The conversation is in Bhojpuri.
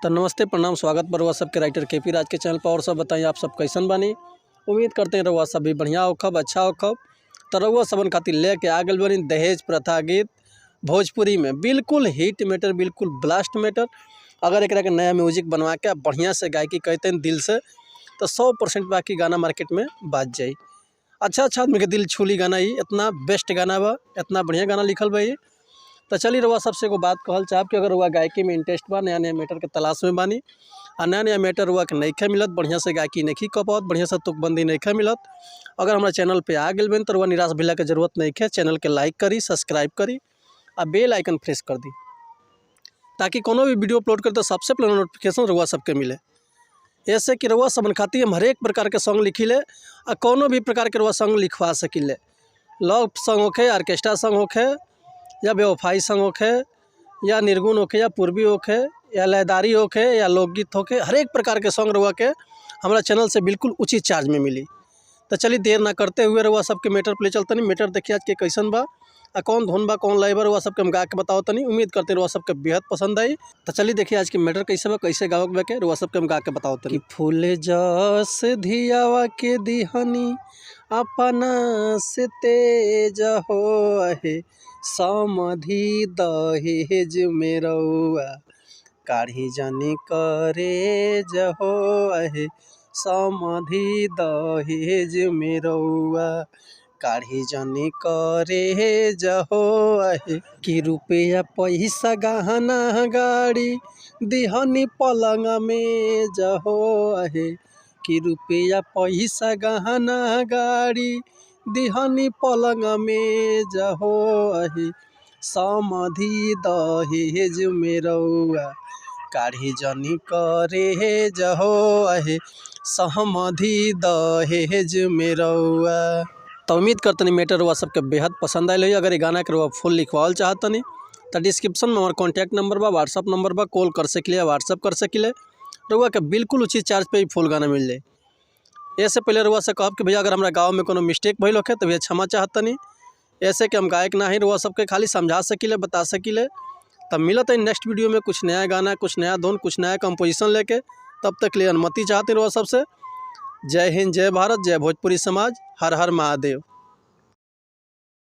तो नमस्ते प्रणाम स्वागत बा रउआ सबके राइटर केपी राज के चैनल पर। और सब बताइए आप सब कैसन बानी। उम्मीद करते हैं रउआ सब भी बढ़िया होखब, अच्छा होखब। तो रउआ सबन खातिर लेके आ गइल बानी दहेज प्रथा गीत भोजपुरी में बिल्कुल हिट मैटर, बिल्कुल ब्लास्ट मैटर। अगर एक नया म्यूजिक बनवा के बढ़िया से गायकी कहते हैं दिल से तो 100% बाकी गाना मार्केट में बाज जाई। अच्छा आदमी के दिल छूली गाना, ही इतना बेस्ट गाना बा, इतना बढ़िया गाना लिखल बा। ये तो चलिए रउआ सबसे एगो बात कहल चाहब कि अगर रउआ गायकी में इंटरेस्ट बा, नया नया मैटर के तलाश में बानी और नया नया मैटर रउआ के नइखे मिलत, बढ़िया से गायकी नहीं कह पावत, बढ़िया से तुकबंदी नइखे मिलत, अगर हमारा चैनल पे आ गए बन तो रउआ निराश भइला के जरूरत नइखे। चैनल के लाइक करी, सब्सक्राइब करी और बेल आइकन प्रेस कर दी ताकि कोनो भी वीडियो अपलोड करते सबसे पहले नोटिफिकेशन रउआ सबके मिले। ऐसे कि रउआ सबन खातिर हम हर एक प्रकार के सॉन्ग लिखिले और कोनो भी प्रकार के रउआ सॉन्ग लिखवा सकिले। लव सॉन्ग होखे, ऑर्केस्ट्रा सॉन्ग होखे, या बेवफाई सॉन्ग होखे, या निर्गुण होखे, या पूर्वी होखे, या लयदारी होखे, या लोकगीत होखे, हर एक प्रकार के सॉन्ग रउआ के हमारा चैनल से बिल्कुल उचित चार्ज में मिली। तो चलिए देर ना करते हुए रउआ सबके मैटर प्ले चलते नहीं। मैटर देखिए आज के कैसन बा आ कौन धुन बा, कौन लाइबर रउआ सबके हम गा के बताओ तनी। उम्मीद करते रउआ सबके बेहद पसंद आई। तो चलिए देखिए आज के मैटर कैसे बा, कैसे गावक बा के रउआ सबके हम गा के बताओ तनी। फूल जस धियावा के दिहनी अपना से तेज हो है, समधि दहेज में रउआ काढ़ी जानी करे जहो है, समधि दहेज में रउआ काढ़ी जानी करे जहो है। कि रुपया पैसा गहना गाड़ी दिहनी पलंग में जहो है, कि रुपया पैसा गहना गाड़ी दिहनी पलंग में जहो है, समधि दहेज में रउआ काढ़ी जानी करे जहो है, समधि दहेज में रउआ। तो उम्मीद करते नहीं मैटर रउआ सबके बेहद पसंद आयल है। अगर ये गाना के रउआ फुल लिखवाल चाहतनी तो डिस्क्रिप्शन में हमारा कॉन्टैक्ट नंबर बा, व्हाट्सअप नंबर बा, कॉल कर सकिले, व्हाट्सअप कर सकिले। रउआ के बिल्कुल उचित चार्ज पे ही फुल गाना मिल जाए। ऐसे पहले रउआ से कहब कि भैया अगर हमारा गाँव में कोनो मिस्टेक भइल होखे तो भैया क्षमा चाहतनी। ऐसे कि हम गायक ना ही रउआ सबके खाली समझा सकिले, बता सकिले। तब मिलत है नेक्स्ट वीडियो में कुछ नया गाना, कुछ नया धुन, कुछ नया कंपोजिशन लेके। तब तक लिए अनुमति चाहते रउआ सबसे। जय हिंद, जय भारत, जय भोजपुरी समाज, हर हर महादेव।